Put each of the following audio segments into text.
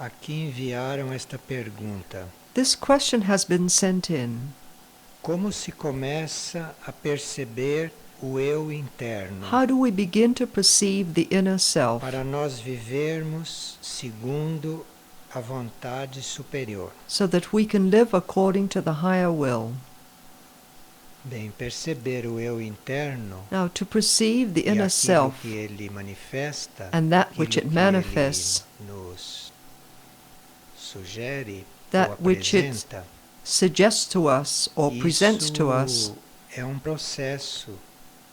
Aqui enviaram esta pergunta. This question has been sent in. Como se começa a perceber o eu interno? How do we begin to perceive the inner self Para nós vivermos segundo a vontade superior. so that we can live according to the higher will? Bem, perceber o eu interno Now, to perceive the e inner aquilo self que ele manifesta, and that which aquilo it que manifests, ele nos sugere that ou which it apresenta, suggests to us or presents to us, isso é um processo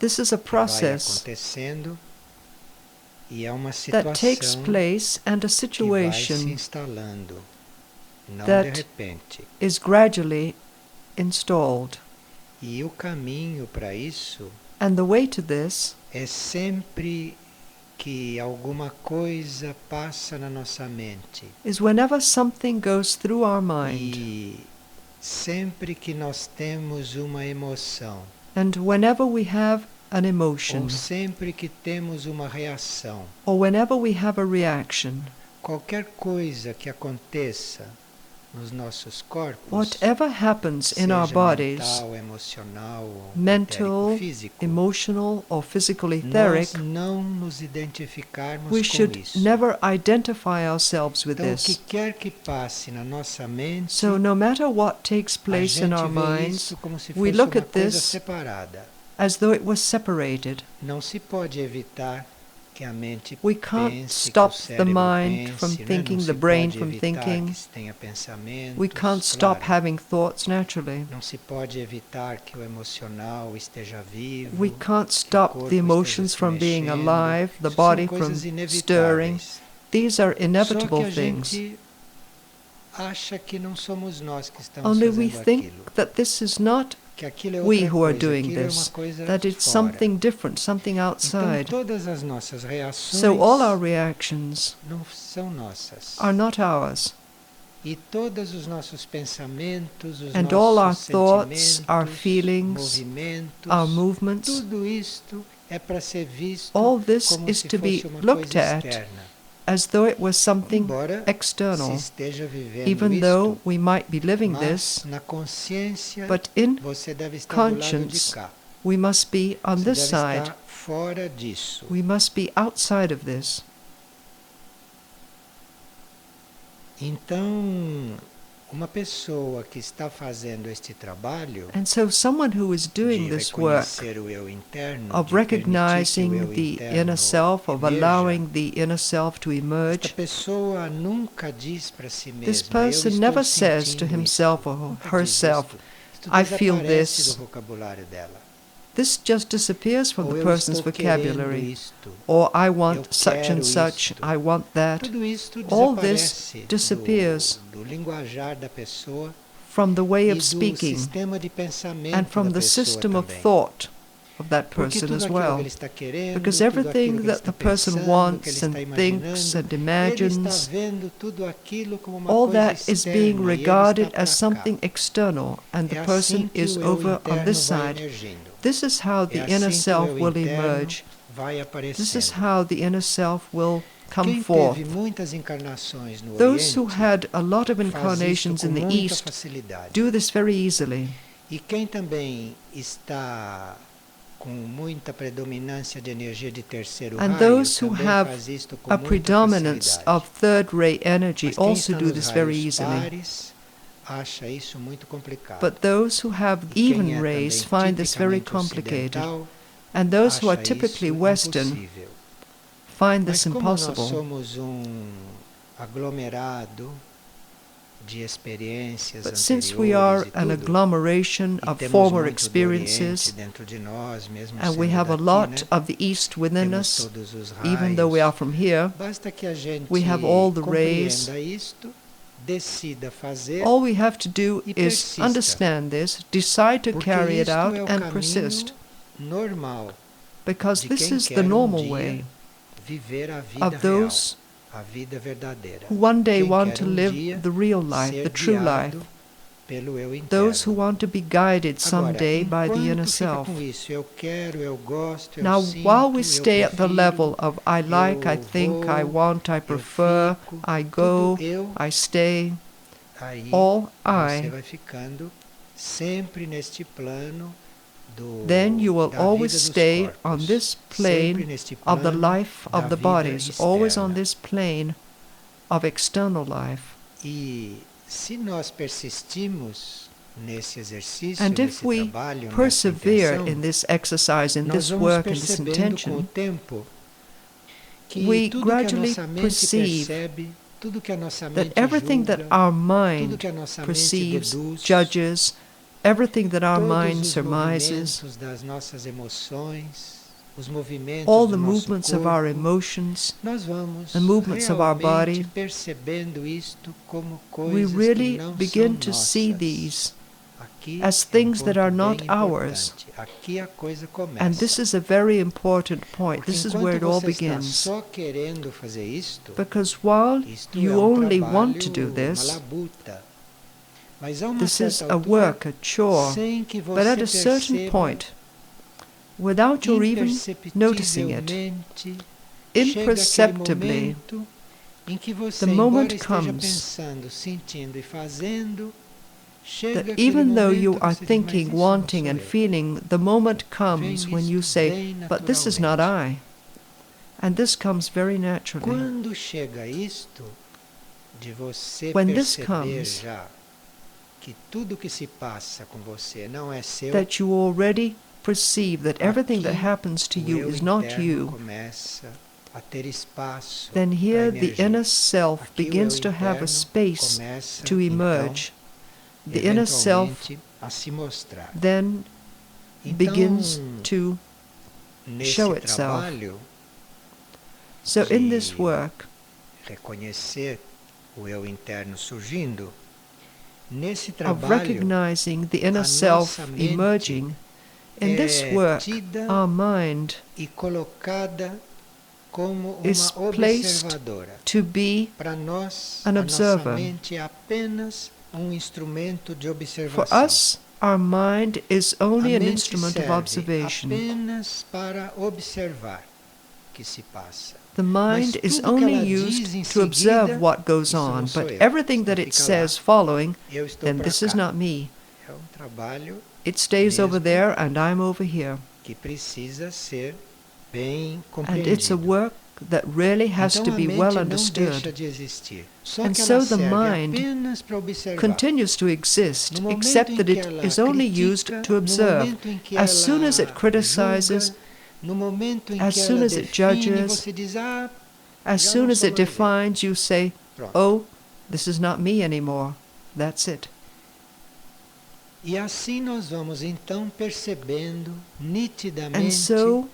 this is a que vai process acontecendo e é uma that takes situação place and a que vai se situation instalando, não that de repente. is gradually installed. E o caminho para isso And the way to this é sempre que alguma coisa passa na nossa mente is whenever something goes through our mind, e sempre que nós temos uma emoção and whenever we have an emotion, ou sempre que temos uma reação, or whenever we have a reaction, qualquer coisa que aconteça nos nossos corpos, whatever happens in our seja bodies, mental, emocional, ou mental, físico, emotional, or physical nós etheric, não nos identificarmos we com should isso. never identify ourselves with Então, o que this. quer que passe na nossa mente, So no matter what takes a place in gente our vê minds, isso como se we fosse look uma at coisa this separada. as though it was separated. Não se pode evitar que a mente We can't pense, stop que o the cérebro mind pense, from né? thinking, Não the se brain pode from evitar thinking. que se tenha pensamentos, We can't stop claro. having thoughts naturally. Não se pode evitar que o emocional esteja vivo. We can't que o stop corpo the esteja emotions se from being mexendo. alive, the Isso body são from coisas stirring. inevitáveis. These are Só que inevitable a things. gente acha que não somos nós que estamos Only we fazendo think aquilo. that this is not Que aquilo é we outra who are coisa, doing aquilo é uma this, coisa that it's fora. something different, something Então outside. todas as nossas reações So all our reactions não são nossas. are not ours. E todos os nossos pensamentos, os And all our nossos thoughts, sentimentos, our feelings, movimentos, our movements, tudo isto é para ser visto all this como is se to be fosse uma looked coisa at externa. as though it was something Embora se external, esteja vivendo even though isto, we might be living mas this, na consciência but in você deve estar do lado de conscience cá. we must be on Você this deve side. estar fora disso. We must be outside of this. Então, uma pessoa que está fazendo este trabalho And so someone who is doing de this work reconhecer o eu interno, of de permitir que o recognizing eu the interno inner self, of emerja, allowing the inner self to esta emerge, pessoa nunca diz para si mesma, this eu person estou never says to sentindo himself isso. or Nunca diz herself, isto. Isto I feel desaparece this. do vocabulário dela. This just disappears from Ou the eu person's estou querendo vocabulary. isto. Or I Eu want such quero and such, isto. I want that. Tudo isto All this desaparece disappears do linguajar da pessoa from the way e of do speaking sistema de pensamento and from da the pessoa system of também. thought of that Porque person tudo as aquilo well. que ele está querendo, Because tudo aquilo everything que ele that está the person pensando, que wants ele está and thinks imaginando, and ele está imagines, vendo tudo aquilo como uma all coisa that is externa being e ele regarded está as pra something cá. external, and the É person assim que is o eu over on interno this vai side. emergindo. This is how the É inner assim que o self eu will interno emerge. vai This is aparecendo. how the inner self will come Quem forth. teve muitas encarnações no Those who Oriente had a lot of faz isto incarnations com in the muita East facilidade. do this very easily. E quem também está com muita predominância de energia de terceiro And raio those who também have faz isto com a muita predominance facilidade. of third-ray energy Mas quem also está do nos this very raios easily. pares acha isso muito complicado. But those who have E quem even é rays também find this very tipicamente complicated. ocidental And those who are acha typically isso Western impossível. find Mas this como nós impossible. somos aglomerado de experiências But since we anteriores are e an tudo, agglomeration e of temos former muito do Oriente experiences, dentro de nós, mesmo and we sendo have a daqui, lot né? of the East within Temos us, todos os even though we raios. are from here, Basta que a gente we have all the rays. compreenda isto, decida fazer, all we have to do E is persista. understand this, decide to porque carry it isto out, é o and caminho persist. normal Because de this quem is quer the normal dia way viver a vida of real, those a vida verdadeira. who one day Quem want quer to dia live the real life, ser the true life. guiado pelo eu those who interno. want to be guided Agora, someday by the inner enquanto fica self. com isso, eu quero, eu gosto, eu Now, while we sinto, eu stay at the level prefiro, of I like, I eu think, I vou, want, I eu prefer, fico, I tudo go, eu, I stay, aí all você I, vai ficando sempre neste plano then you will da always vida dos stay on corpos, this sempre plane neste of the plano life da of the vida bodies, always on externa. this plane of external life. E se nós persistimos nesse exercício, And if nesse we trabalho, nessa persevere intenção, in this exercise, in nós this vamos work, in this percebendo com o intention, tempo que we tudo que a gradually nossa mente perceive percebe, tudo que a nossa that mente everything that julga, our tudo mind que a nossa mente perceives, deduz, judges, everything that our todos mind os surmises, movimentos das nossas emoções, os movimentos all do the nosso movements of our corpo, emotions, nós vamos the movements of our realmente body, percebendo isto como we coisas que really não begin são to see nossas. these Aqui as é things that ponto are bem not ours. importante. Aqui a coisa começa. And this is a very important point. Porque This is where it enquanto all você está begins. só querendo fazer isto, Because while isto you é only want to trabalho, do uma this, labuta. Mas a uma this is certa a altura, work, a chore, sem que but at você a certain perceba, point, without your even noticing it, imperceptivelmente, imperceptibly, chega aquele momento em que você, the embora moment esteja comes pensando, sentindo e fazendo, chega that aquele even though momento you que are você diz, thinking, mas isso não wanting, sou and eu. feeling, the moment comes Vem when you isto say, bem but this is not naturalmente. I. And this comes very naturally. Quando chega isto, de você When this perceber comes, já que tudo que se passa com você não é seu, that you already perceive that everything that aqui happens to o you eu is not interno you, começa a ter espaço then here para the emergir. inner self Aqui o begins eu to have a interno space começa, to emerge. The inner self eventualmente, a se mostrar. then begins Então, to nesse show itself. trabalho So in this de work reconhecer o eu interno surgindo, nesse of trabalho recognizing the inner a self nossa mente emerging, in this é work tida our mind e colocada como is uma placed observadora. to be Para nós, an a nossa observer. mente é apenas instrumento de For observação. us, our mind is only A an mente instrument of serve observation. apenas para observar o que se passa. The mind Mas is tudo que only ela diz used em to observe seguida, what goes isso não on, sou but eu. everything Isso that não it fica says lá. following, Eu estou then para this is cá. not me. É trabalho It stays over mesmo there and I'm over here. que precisa ser bem And it's a compreendido. work that really has Então to a be mente well não deixa understood. de existir. Só And que so ela the serve mind apenas para observar. continues to exist, No momento except em that que it ela is only critica, used to no observe. momento em que As soon as it ela criticizes, julga, no momento em as que soon ela as it define, judges, você diz, ah, as já soon não as sou it mais eu. defines, you say, Pronto. oh, this is not me anymore. That's it. E assim nós vamos então percebendo And nitidamente so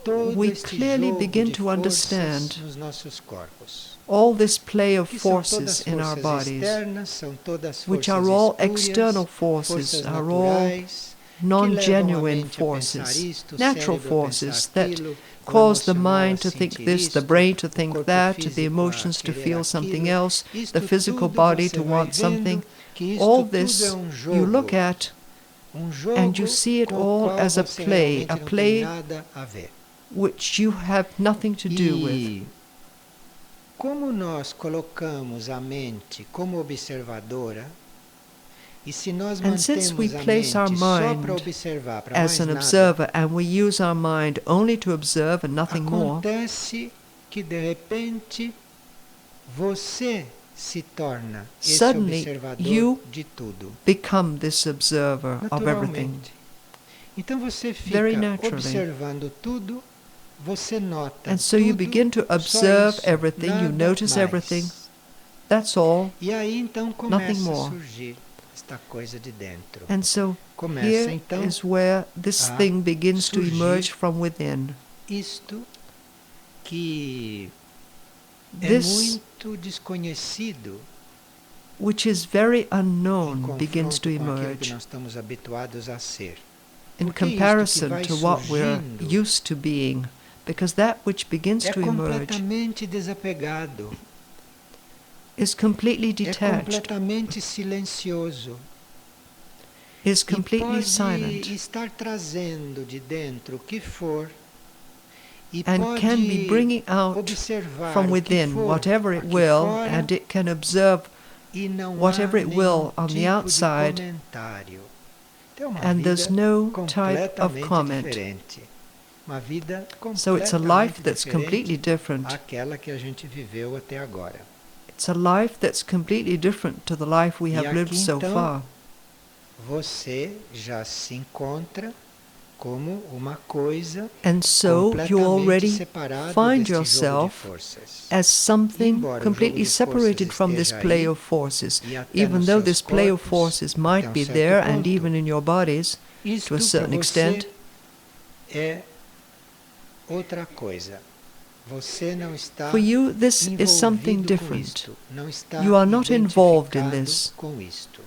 todo we este clearly jogo begin de to forças understand nos nossos corpos. all this play of Que são todas forces in our forças bodies, externas, são todas which forças are all espúrias, external forces, forças are all naturais, que non-genuine levam a mente a forces, pensar isto, o natural cérebro a forces pensar that aquilo, o cause the emocional mind a to think sentir this, the isto, brain to o think corpo that, the físico a emotions to querer feel something aquilo. else, Isto the physical tudo body você to vai want something. vendo que isto All tudo this é jogo, you look at jogo and you see it com o all qual as a você play, realmente não play tem nada a ver. which you have nothing to do with. E como nós colocamos a mente como observadora, e se nós And since we mantemos a place our mente só mind para observar, para as mais an nada, observer and we use our mind only to observe and nothing more, acontece que de repente você se torna esse Suddenly, observador you de tudo, become this observer of everything. naturalmente. Então você Very fica naturally. observando tudo, você nota And so tudo, you begin to só observe isso, everything, you nada notice mais. everything. That's all. E aí então Nothing começa a more. surgir esta coisa de dentro. And so Começa here então is where this a thing begins to surgir emerge from within. isto que é This, muito desconhecido which is very em unknown, begins to confronto com aquilo que emerge nós estamos habituados a ser. in Porque isto que comparison vai to what we're surgindo used to being, because that which begins É to emerge completamente desapegado, is completely é detached. completamente silencioso. is completely pode silent estar trazendo de dentro o que for e and can be pode bringing out observar from o que within for whatever it aqui will, fora and it can observe e não whatever há it nenhum will on the tipo outside, de comentário. Então, é uma and there's vida no type of completamente comment. diferente. Uma vida So it's a completamente life that's completely diferente different. àquela que a gente viveu até agora. It's a life that's completely different to the life we E have lived aqui, so então, far. você já se encontra como uma coisa And so you completamente already separado find deste jogo de yourself forças. as something Embora o jogo completely de separated forças from this esteja play aí, of forces. e até Even nos though seus this play of corpos, forces até might be certo there, and ponto, even in your bodies, isto to a certain para você extent, é outra coisa. Você não está for you this is something envolvido com different. isto, não está You are not involved in identificado this. com isto.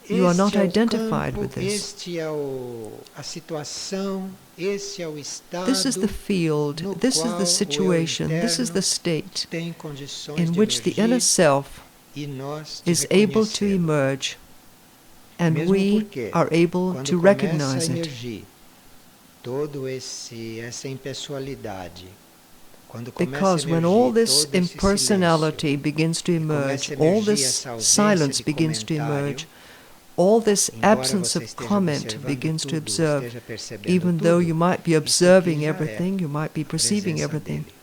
You are not Este é o identified campo, with this. este é a situação, este é o estado This is the field, no this is qual the situation, o eu this is the interno state tem condições in de which the inner emergir self e nós de is able to reconhecê-lo. emerge, and Mesmo we porque, are able quando to começa a recognize it. emergir essa impessoalidade, quando começa a Because when emergir all this todo esse impersonality silêncio, begins to e emerge, começa a all emergir this essa ausência silence de begins to comentário, emerge, all this embora absence você of esteja comment observando begins to tudo, observe, esteja percebendo even though tudo, you might be isso observing aqui já é everything, you might be perceiving presença everything. dele.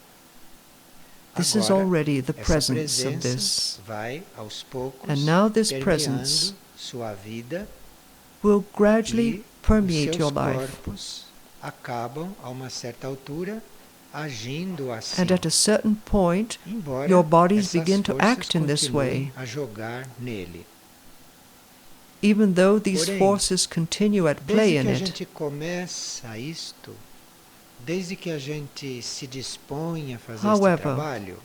This is Agora, already the essa presence of presença this. vai aos poucos And now this permeando presence sua vida will e gradually os permeate your seus life. corpos acabam, a uma certa altura, agindo assim. And at a certain point, Embora your bodies essas begin to forças act in this way, continuem a jogar nele. even though these Porém, forces continue at play desde in que a it. gente começa isto, desde que a gente se dispõe a fazer este However, trabalho,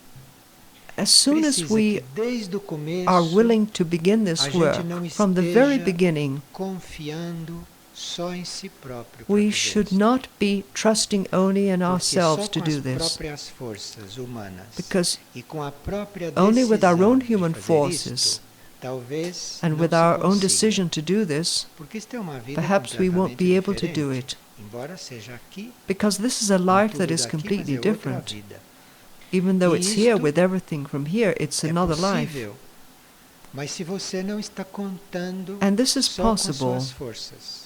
as soon as precisa we que desde o começo are willing to begin a this gente work não from the very esteja beginning, confiando só em si próprio para we fazer should isto. not be trusting only in Porque ourselves só to com do as this, próprias forças humanas because e com a própria only with our own decisão human de fazer forces isto, talvez and não with se our own consiga. decision to do this, Porque isto é uma vida perhaps we won't be able to do completamente it, diferente. Embora seja aqui, because this is a com life tudo that is daqui, completely mas é outra different. vida. Even though E it's here isto with everything from here, it's É another life. possível, mas se você não está contando And this is só com possible, suas forças,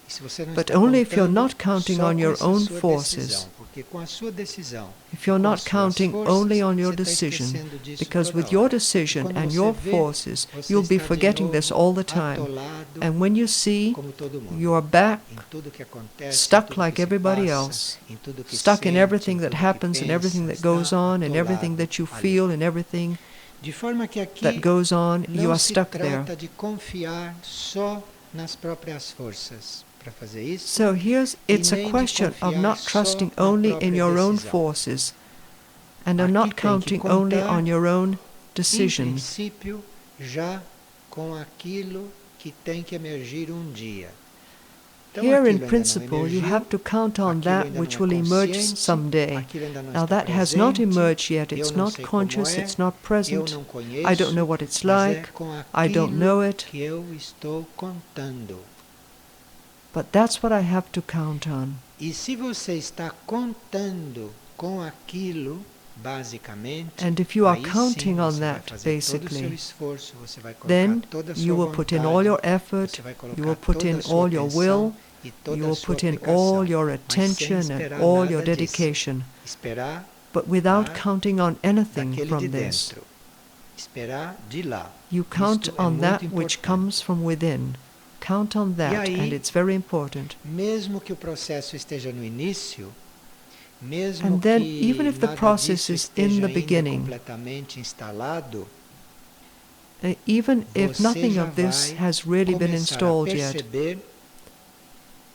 e se você não but está only if you're contando not counting só on com your essa own sua forces, decisão, porque com a sua decisão, if you're com not as suas counting forças, only on your você está decision, esquecendo disso because toda with your hora. E decision quando and você your vê, forces, você you'll be está de forgetting novo this all the time. atolado And when you see, como todo mundo, you are back, em tudo que acontece, em stuck tudo like que se everybody passa, else, em tudo que stuck in sente, everything em that tudo que happens and pensa, everything that está goes on and everything atolado that you ali. feel and everything De forma que aqui that goes on, you não are se stuck there. trata de confiar só nas próprias forças para fazer isso. So it's a nem de question of confiar not só trusting na only in própria your own decisão. forces and of Aqui not tem que counting only contar, on your own Em decision. princípio, já com aquilo que tem que emergir um dia. Então, Here, aquilo in ainda não principle, you emergiu, have to count on aquilo that ainda which não é will emerge consciente, someday. aquilo ainda não Now, está that has not presente, emerged yet. eu It's não not sei como conscious, é, it's not eu present. não I conheço, don't know what it's mas like. é com I don't know aquilo it. que eu estou contando. But that's what I have to count on. E se você está contando com aquilo, basicamente, And if you are aí counting sim on você vai that, fazer todo o seu basically, esforço, você vai colocar then toda a sua you will put in vontade, all your effort, você vai you colocar will put toda in a sua all your will, atenção e toda you a will sua put in aplicação, all your mas sem attention and esperar all nada your disso. dedication, Esperar but without Ah, counting on anything daquele de from this. dentro. Esperar de lá. You count Isto é on muito that which importante. comes from within. Count on that, aí, and it's very important. Mesmo que o processo esteja no início, mesmo And then, que even if the nada process disso is in esteja the ainda beginning, completamente instalado, Even if você nothing já of this vai has really been começar a installed yet, perceber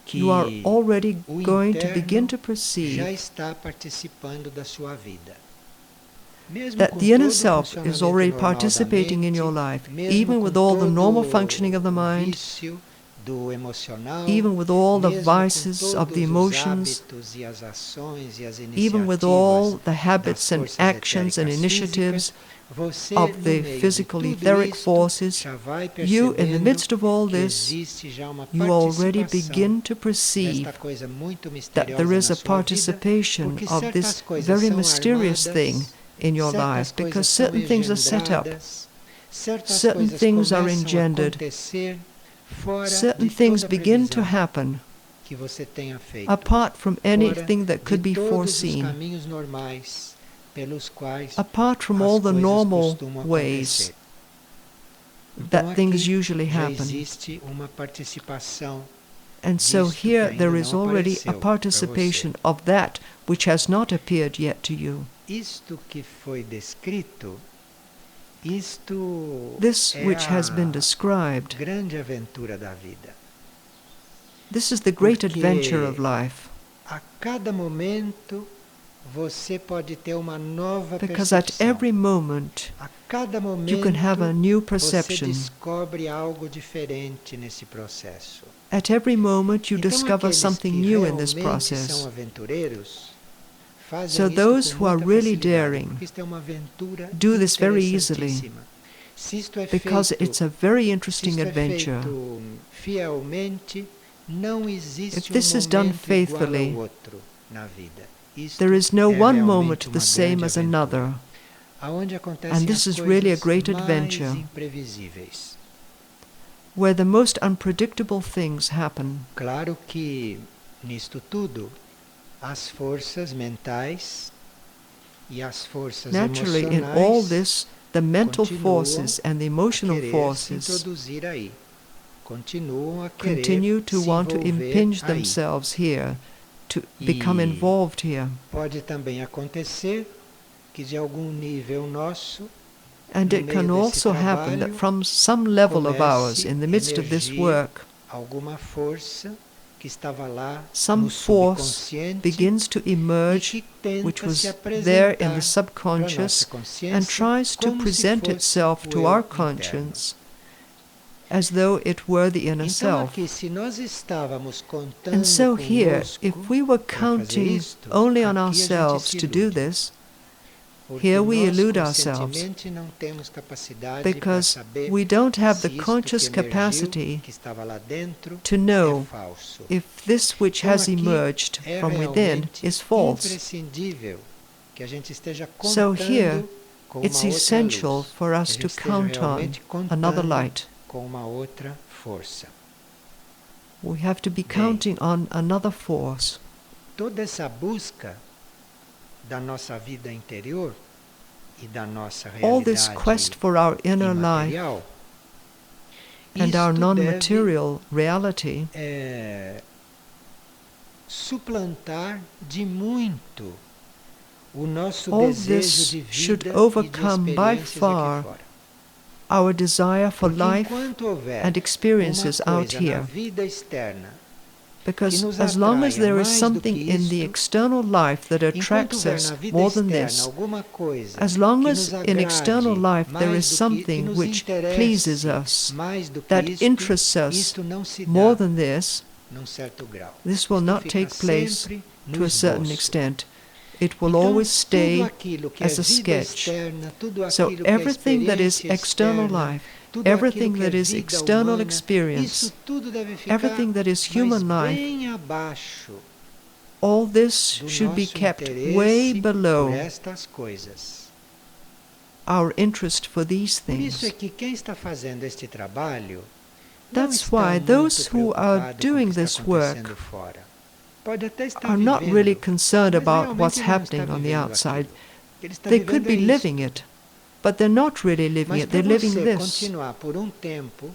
que you are already o going to begin interno to já perceive está participando da sua vida. Mesmo that com the inner todo o self is funcionamento already normal da participating in mente, your life, mesmo even com with all the todo normal functioning of the o mind, vício do emocional, even with all the mesmo com vices of todos the os emotions, hábitos e as ações e as even with all iniciativas the habits das and forças actions and etéricas initiatives físicas, você, of no the meio de physical tudo etheric isto, forces, já vai you, in the percebendo midst of all que this, existe já uma you already participação begin to perceive desta coisa muito that there misteriosa is na a sua vida, participation porque of this certas coisas very são mysterious thing armadas, in your certas life, because coisas são certain things are set up, engendradas, certas certain coisas things are começam a engendered, acontecer fora certain de things toda a begin to previsão happen que você tenha feito, apart from fora anything that could de be todos os foreseen, caminhos normais pelos quais apart from as all the coisas normal costumam ways acontecer. Então that things aqui usually já happen. existe uma participação And so disto que here ainda there is não already a apareceu para participation você. of that which has not appeared yet to you. Isto que foi descrito, isto This é which has been a described, grande aventura da vida. this is the great Porque adventure of life. a cada momento você pode ter uma nova Because at percepção. every moment A cada momento you can have a new você perception. descobre algo diferente nesse processo. At every moment you Então discover aqueles something que new in this realmente process. são aventureiros fazem So isto those com who are muita really facilidade, daring porque isto é uma aventura do this very easily, interessantíssima. Se isto é because feito, it's a very se interesting isto é adventure. feito fielmente, não existe If this is done momento igual faithfully, ao outro na vida. Isto there is no é one realmente moment uma the same grande as aventura, another. aonde acontecem And this as is really a coisas great mais adventure, imprevisíveis. where the most unpredictable things happen. Claro que nisto tudo as forças mentais e as forças Naturally, in all emocionais this, the mental continuam forces and the a emotional querer se forces introduzir aí, continuam a querer continue to se want to envolver impinge aí. themselves here, to become involved here. Pode também acontecer que de algum nível nosso, And no it meio can desse also happen that trabalho, from some level of ours, comece in the midst of this emergir work, alguma força que estava lá some no force subconsciente begins to e emerge que which tenta was se there in apresentar the subconscious para a nossa and consciência tries to como se present fosse itself o to eu our interno. conscience as though it were the inner Então self. aqui, se nós estávamos contando And so here, if conosco we were para fazer counting isto, only on aqui a ourselves gente to se do ilude, this, porque here we nós elude ourselves, conscientemente não temos capacidade para because saber we don't have the se isto conscious que emergiu, capacity que estava lá dentro, to know é falso. if this which Então has aqui emerged é from within realmente is false. imprescindível que a gente esteja So here, contando com it's uma outra essential luz, for que a us gente to esteja count on realmente another contando light. com uma outra força. We have to be Bem. counting on another force. Toda essa busca da nossa vida interior e da nossa All this realidade quest for our inner life imaterial, and our isto non-material reality deve suplantar de muito o nosso all desejo this de vida should e de overcome by experiências far aqui fora. our desire for Porque life enquanto houver and experiences uma out coisa na here. vida externa Because nos as long as atraia there is mais do something que in the isto, external life that enquanto attracts houver us na vida more than externa this, alguma coisa as long que as nos in external agrade life there mais is do que something nos which interesse pleases us, mais do que that isto, interests us isto não se more dá than this, num certo grau. this will Isto not fica take place sempre to no a certain esboço. extent. It will Então, always tudo stay aquilo que as é a vida sketch. externa, tudo So aquilo que é everything that is experiência external externa, life, tudo everything aquilo que é that is vida external humana, experience, isso tudo deve ficar everything that is mais human life, bem abaixo all this do should be nosso kept way interesse por below estas coisas. our interest for these Por isso é things. que quem está fazendo este trabalho não That's está why muito those who are preocupado com o doing que está this work acontecendo fora. Pode até estar are not really vivendo, concerned mas about what's realmente não está happening on the vivendo outside. aquilo. O que ele está They could vivendo be é isto. living it, but they're not really living Mas it, para they're living você this. continuar por tempo,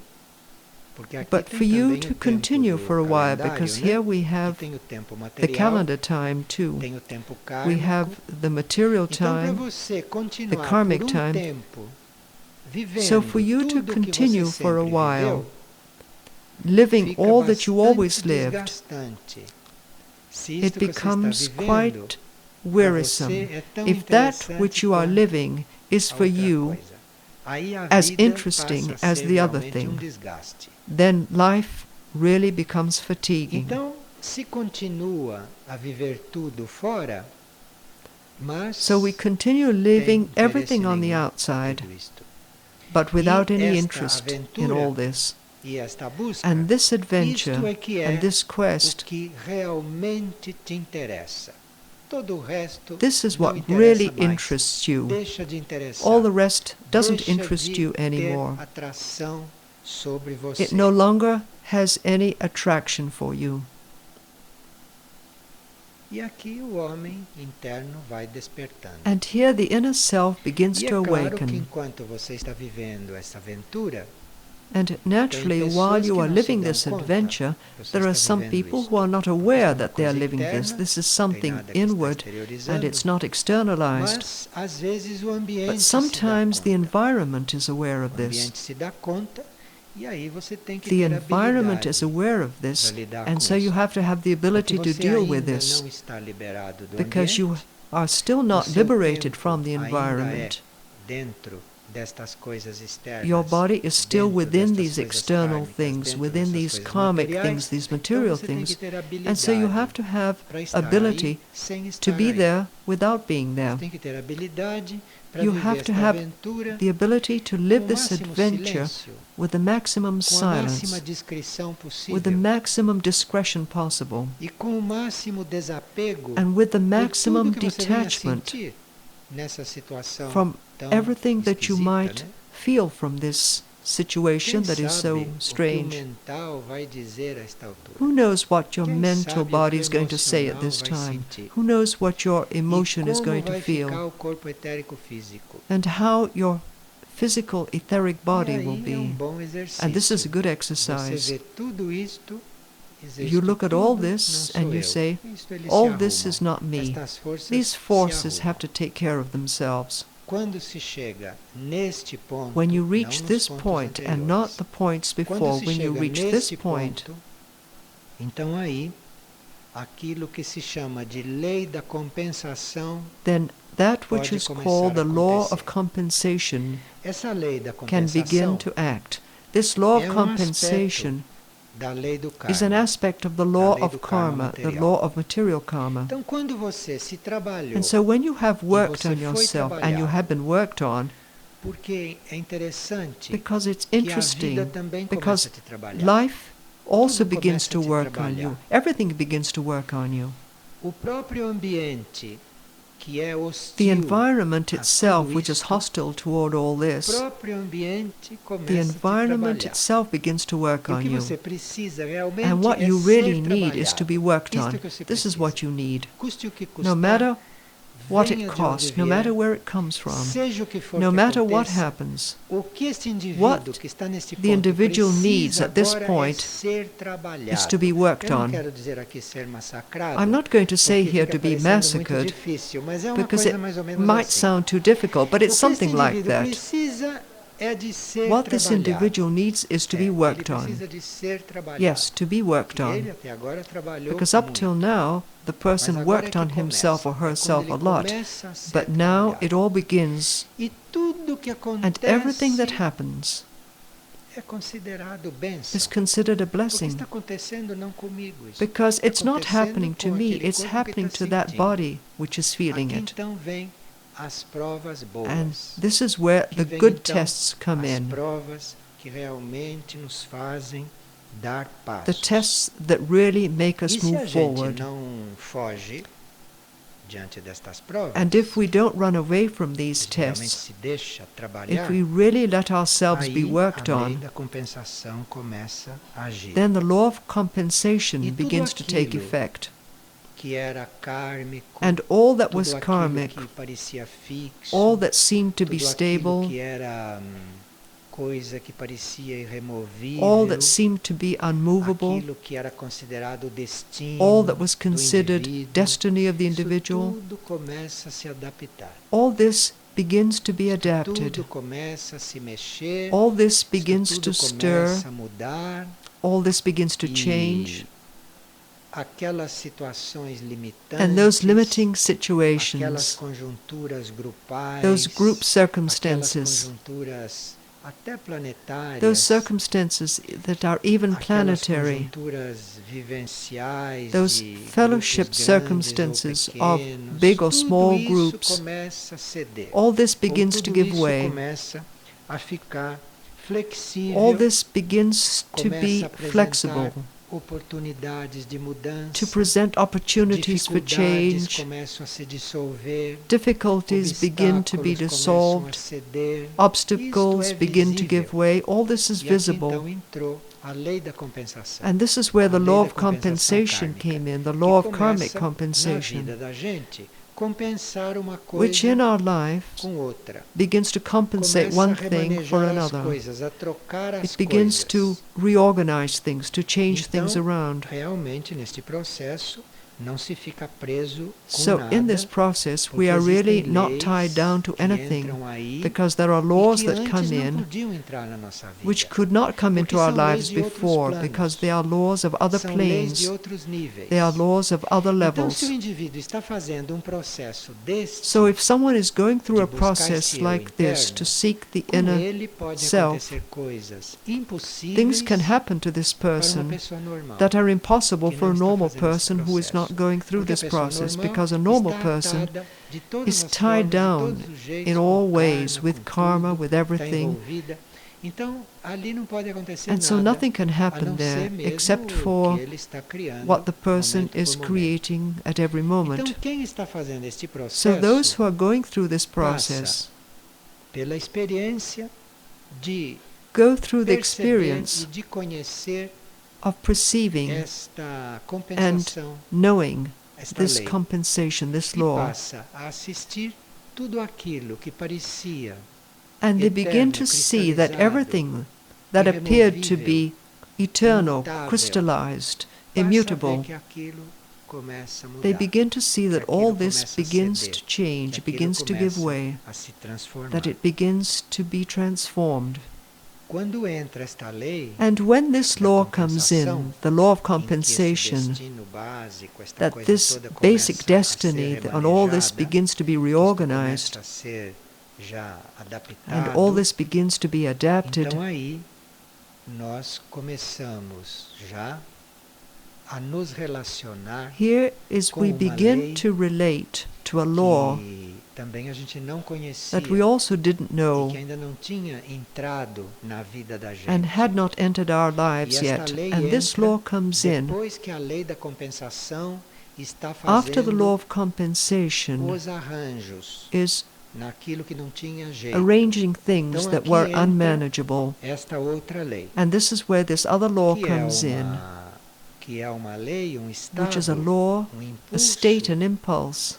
porque aqui But tem for you também to o tempo continue do for a while, calendário, because né? here we Aqui have tem o tempo the material, calendar time too. tem o tempo We kármico. have the material Então, para time. você continuar karmic por time. tempo vivendo So for you to tudo que continue você for a sempre while, viveu, living fica all that you always bastante lived, desgastante. Se it isto que você becomes está vivendo quite wearisome. é tão If that interessante which you are quanto living is a for outra you, coisa. Aí a as vida interesting passa a as ser the other realmente thing, desgaste. then life really becomes fatiguing. Então, se continua a viver tudo fora, mas So we continue living tem everything interesse on the nenhum em outside, tudo isto. but without E any esta interest in aventura all this. E esta busca, And this isto adventure é que é and this o quest, que realmente te interessa. Todo o resto this is não what interessa really mais. interests you. Deixa de interessar. All the rest doesn't Deixa interest de you anymore. ter atração sobre você. It no longer has any attraction for you. E aqui o homem interno vai despertando. And here the inner self begins E é to claro que awaken. enquanto você está vivendo essa aventura, And naturally, while you are living this adventure, there are some people who are not aware that they are living this. This is something inward, and it's not externalized. mas às vezes o ambiente But sometimes se the dá conta. environment is aware of O this. ambiente se dá conta e aí você tem que The ter environment habilidade is aware of this, para lidar and com so you isso. have to have the ability Porque to você deal with ainda this, não está liberado do because you ambiente, are still not o seu liberated tempo from the ainda environment. dentro destas coisas externas, Your body is still dentro within destas these coisas external kármicas, things, dentro within dessas these coisas karmic materiais. things, these Então material você tem things. que ter And so you have habilidade to have para estar ability aí sem to estar be aí. there without being there. Você tem que ter habilidade para You viver have to esta have aventura the ability to com live o this máximo adventure silêncio, with the maximum com a máxima silence, discrição with the possível maximum discretion possible, e com o máximo desapego and with the de maximum tudo que você venha detachment sentir nessa situação from tão everything that you esquisita, might né? feel from this situation Quem that is sabe so o que o strange. mental vai dizer a esta altura? Who knows what your Quem mental sabe o body que is o going to say at emocional this vai time? sentir? Who knows what your emotion E is como going to vai ficar feel? o corpo etérico físico? And how your physical etheric E body aí will é um be. bom exercício. And this is a good Você exercise. vê tudo isto, You look at all tudo this não and sou you eu. say, Isto eles all se this arrumam. is not me. Estas forças These se forces arrumam. have to take care of themselves. Quando se chega neste ponto, When you não reach nos this pontos point and not anteriores. the points Quando before, se when you chega reach this neste point, ponto, então aí, aquilo que se chama de lei da compensação, then that which pode is começar called a the law acontecer. of compensation essa lei da can begin compensação to act. This law of é compensation da lei do karma. is an aspect of the law lei of do karma karma, the material. law of material karma. Então, quando você se trabalhou, And so when you have worked você on foi yourself and you trabalhado, have been worked on, porque é interessante because it's que a interesting, vida também because começa a te trabalhar. life also Tudo begins começa a to te work on trabalhar. you. Everything begins to work on you. O próprio ambiente que é The hostil, environment a itself, tudo which is isto, hostile toward all o this, próprio ambiente the começa a te environment trabalhar. itself begins to work E o on que you. você precisa realmente And what é you ser really need is trabalhado. to be worked Isto on. que você This is precisa. what you need. Custe o que custar, No matter what venha it de onde costs, no vier, matter where it comes from, seja o que for no que matter what aconteça, happens, o que este indivíduo what que está neste the ponto individual needs precisa at this agora point é ser trabalhado. is to be worked Eu não on. quero dizer aqui ser massacrado, I'm not going to say porque here fica to be parecendo muito massacred, difícil, mas é uma because coisa it mais ou menos might assim. sound too difficult, but it's O que este something like indivíduo that. precisa é de ser What this trabalhado. individual needs is to be worked Ele on. precisa de ser trabalhado. Yes, to be worked E on. ele até agora trabalhou Because up muito. till now, the Mas person agora worked é on que himself começa. or É quando herself ele a lot. começa a ser But now trabalhado. it all begins, E tudo que and acontece everything that happens é considerado bênção. is considered a Porque blessing. está acontecendo não comigo isso. Because Está it's not acontecendo happening to com me, aquele it's corpo que happening está to that sentindo. body which is feeling Aqui it. então vem as provas boas. And this is where Aqui the vem, good então, tests come as in. provas que realmente nos fazem dar passos. The tests that really make E us se a move gente forward. não foge diante destas provas, And if we don't run away from these se realmente tests, se deixa trabalhar, if we really let ourselves be aí worked a lei on, da compensação começa a agir. then the law of compensation E tudo begins to take aquilo effect. Que era kármico, And all that tudo was aquilo karmic, que parecia fixo, all that seemed to be tudo aquilo stable, que era coisa que parecia irremovível, all that seemed to be unmovable, aquilo que era considerado destino all that was do considered indivíduo, destiny of the isso individual, tudo começa a se adaptar. all this begins to be Tudo adapted. começa a se mexer, All this isso begins tudo to stir, começa a mudar, all this begins to e change, aquelas situações limitantes, and those limiting aquelas situations, conjunturas grupais, those group aquelas circumstances, conjunturas até planetárias, those circumstances that are even aquelas planetary, conjunturas vivenciais those de fellowship grupos grandes circumstances ou of pequenos, big or tudo small isso groups, começa a ceder. all this Ou begins to tudo give isso way. começa a ficar All flexível, this begins to começa be a apresentar flexible, oportunidades de to mudança, present opportunities for dificuldades change, começam a se dissolver, difficulties begin to be obstáculos começam a dissolved, ceder. obstacles Isto é begin to give visível. way. All this is E aqui visible. então entrou a lei da compensação. And this is where A the lei law da of compensação compensation kármica, came in, the que law of karmic começa na compensation, vida da gente compensar uma which coisa in our lives com outra. begins to compensate Começa a one thing for remanejar as another. coisas, a trocar as It begins to coisas. reorganize things, to change things Então, around. realmente, neste processo, não se fica preso com So in this nada, process, porque we are really existem not leis tied down to que anything, entram aí because there are e laws que that antes come não in podiam entrar na nossa vida. which could not come into Porque our são leis lives de outros before, planos. because they are laws of other São leis de planes, outros níveis. they are laws of other Então, se o levels. indivíduo está fazendo processo deste, So if someone is going through de a buscar process esse eu like this interno, to seek the com inner ele pode self, acontecer coisas impossíveis things can happen to this para uma person pessoa normal. that are impossible que for a não está normal fazendo esse person who is not processo. going through Porque a this pessoa process, normal because a normal está person atada de todas is as tied formas, de down todos os jeitos, in com all karma, ways with com karma, tudo, with está everything. envolvida. Então, ali não pode acontecer And so nada, nothing can a happen não there ser mesmo except o for que ele está criando what the person momento is por momento. creating at every Então, moment. quem está fazendo este So those processo who are going through this process pela experiência de go through the perceber experience e de conhecer of perceiving esta compensação, knowing esta this lei, compensation, this e law, passa a assistir tudo aquilo que parecia and they begin eterno, to see that cristalizado, everything that appeared to be eternal, imutável, crystallized, passa a ver immutable, que aquilo começa a mudar, they begin to see that que all aquilo this começa a begins ceder, to change, que aquilo begins to give começa way, a se transformar. that it begins to be transformed. Quando entra esta lei And when this da law comes in, compensação, the law of em que esse compensation, destino básico, esta that coisa this toda basic começa a destiny ser and all this remanejada, begins to be isto reorganized, começa a ser já adaptado, and all this begins to be adapted, então aí nós começamos já a nos relacionar here is com we uma begin lei to relate to a law que também a gente não conhecia that we also didn't e know que ainda não tinha entrado na vida da gente. and had not entered our E lives esta yet. lei And this entra law comes in depois que a lei da compensação está after the law fazendo of compensation os arranjos is naquilo que não tinha jeito. arranging things Então that aqui were entra unmanageable. esta outra lei, And this is where this other law que comes in, é uma lei, which is a estado, law, a impulso state, an impulse,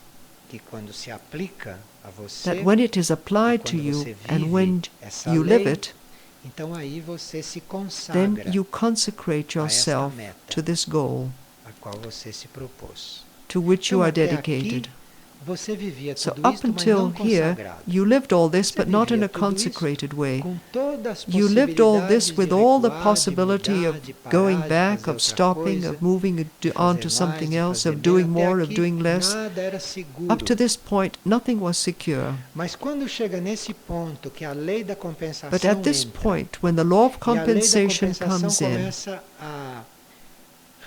que quando se aplica a você, that when it is applied to quando you você and vive when essa you lei, live it, então aí você se then consagra you consecrate a esta yourself meta to this goal a qual você se propôs. to which you Então, are até dedicated. aqui, você vivia So tudo up isto, mas until não here, consagrado. you lived all this, Você but not in vivia a tudo isso consecrated way. com todas as You lived all this possibilidades with de all the recuar, de possibility mudar, of de parar, going de back, fazer of outra stopping, coisa, of moving de on fazer to mais, something de else, fazer of doing menos. Até more, of aqui, doing less. nada era seguro. Up to this point, nothing was secure. Mas quando chega nesse ponto que a lei da compensação But at this entra, point, when the law of e a lei da compensation compensação comes in, começa a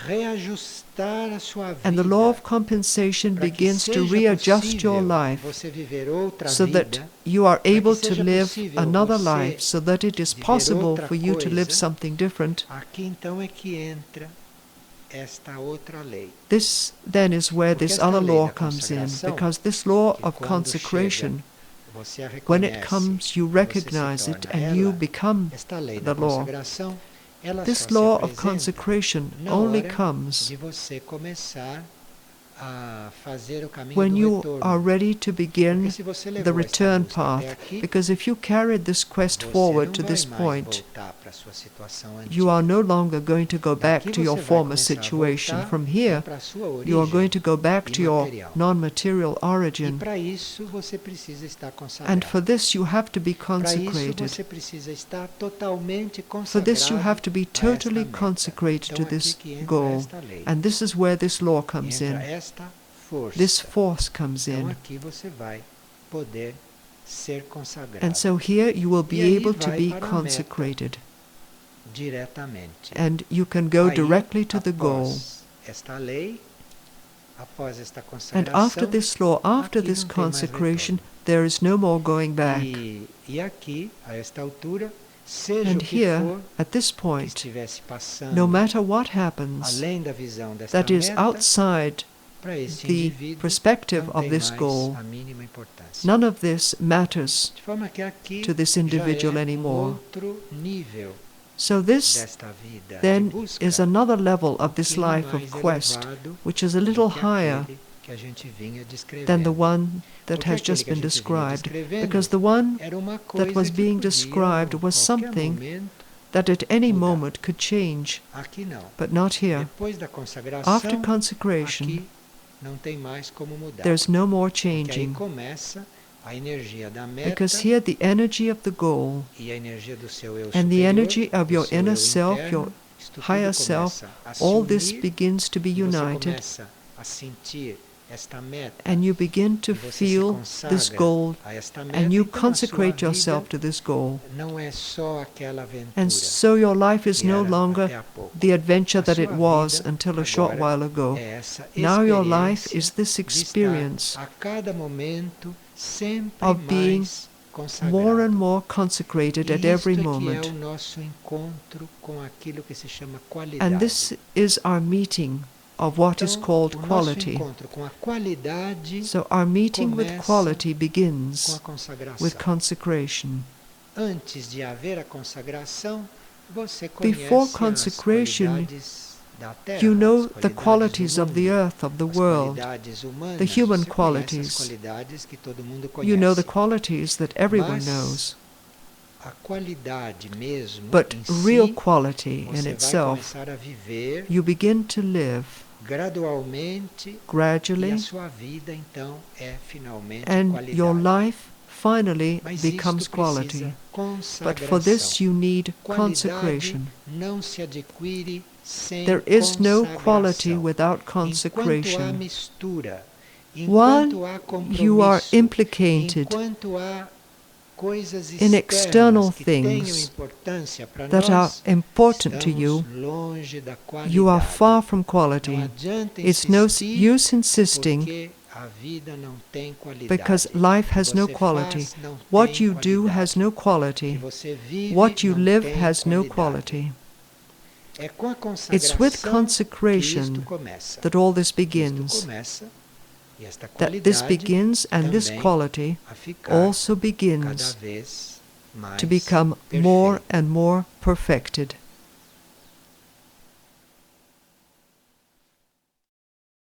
reajustar a sua vida, and the law of compensation para que begins to seja readjust your possível life você viver outra so that vida, you are que able to seja live possível another você life, so that it is viver possible outra for you to live coisa. something different. Aqui então é que entra esta outra lei. This then is where Porque this esta other lei law da comes in, consagração, because this law que of quando consecration, você a when reconhece, it comes, you você se recognize it torna and you ela. become Esta lei the da law. consagração, ela This só se law of apresenta consecration na only hora comes de você começar a fazer o caminho when do you retorno. are ready to Porque begin se você the levou esta return busca até path, aqui, because if you carried this quest você forward não to vai this mais point, voltar para a sua situação antiga. you are no longer going to go back Daqui to your você vai former começar a situation. voltar From here, para a sua you are going origem to go back to your imaterial. non-material E origin. para isso você precisa estar And consagrado. for this you have to be Para isso consecrated. você precisa estar totalmente For this you consagrado have to be a esta totally meta. consecrated Então to this aqui que entra goal. esta lei. And this is where this law comes Entra in. esta força. This force comes Então in. aqui você vai poder ser consagrado. And so here you will be E aí able to vai be para a meta consecrated. Diretamente. And you can go Aí, directly to the goal. após esta lei, após esta And after consagração, this law, after aqui this não tem mais consecration, retorno. there is no more going back. E aqui, a esta altura, seja And o que here, for at this que point, estivesse no passando matter what happens além da visão desta that is meta, outside para este the indivíduo perspective não of tem this mais goal, a mínima importância. none of this matters De forma que aqui to this já individual é anymore. outro nível So this desta vida de then busca, is another level of this pouquinho life of mais quest, elevado which is a do little que higher aquele que a gente vinha than the descrevendo. one that Porque has aquele just que a been gente vinha described, descrevendo because the one era uma coisa that was que being podia, described a was qualquer something momento, that at any mudar. moment could change, aqui não. but not here. Depois da consagração, After consecration, aqui não tem mais como mudar. there's no more Porque aí changing, começa a energia da meta because here the energy of the goal e a energia do seu eu and the superior, energy of do your seu inner eu self, interno, your isto tudo higher começa self, a se all this unir, begins to be e você united, começa a sentir esta meta, and you begin to e você se feel this consagra goal, a esta meta, and you então a sua consecrate vida yourself to this goal. não é só aquela aventura And so your life is que no era longer até há pouco. the adventure A that it sua was vida until a short agora while ago. é essa Now your life experiência is this de estar experience a cada momento sempre of being mais more consagrado. and more consecrated at E every isto é que é moment. o nosso encontro com aquilo que se chama qualidade. And this is our meeting of what is Então, called o nosso quality. encontro com a qualidade So our meeting with começa quality com a begins consagração. with consecration. Antes de haver a consagração, você conhece Before as consecration, qualidades da terra, you know as the qualities do of the mundo, earth, of the as world. qualidades humanas, the human você conhece qualities. as qualidades que todo mundo conhece. You know the qualities that everyone Mas knows. a qualidade mesmo But em real si, quality in você vai itself, começar a viver you begin to live gradualmente e gradually, a sua vida então é finalmente and qualidade. your life finally Mas becomes isto quality. precisa But for this consagração. you need Qualidade consecration. não se adquire sem There is no quality consagração. without Enquanto há consecration. mistura, While enquanto há you are compromisso, implicated enquanto há coisas in external externas que tenham things importância para that are nós, important to estamos you, longe da qualidade. you are far from quality. Não adianta It's no insistir, use insisting porque a vida não tem qualidade. because life has no O que você quality. faz não What tem you do qualidade. has no O que quality. você vive What you não live tem has no qualidade. quality. É com a It's with consagração que consecration isto começa. that all this Isto begins. começa e esta That this qualidade begins and this também quality a ficar also cada begins vez mais to become perfeita. more and more perfected.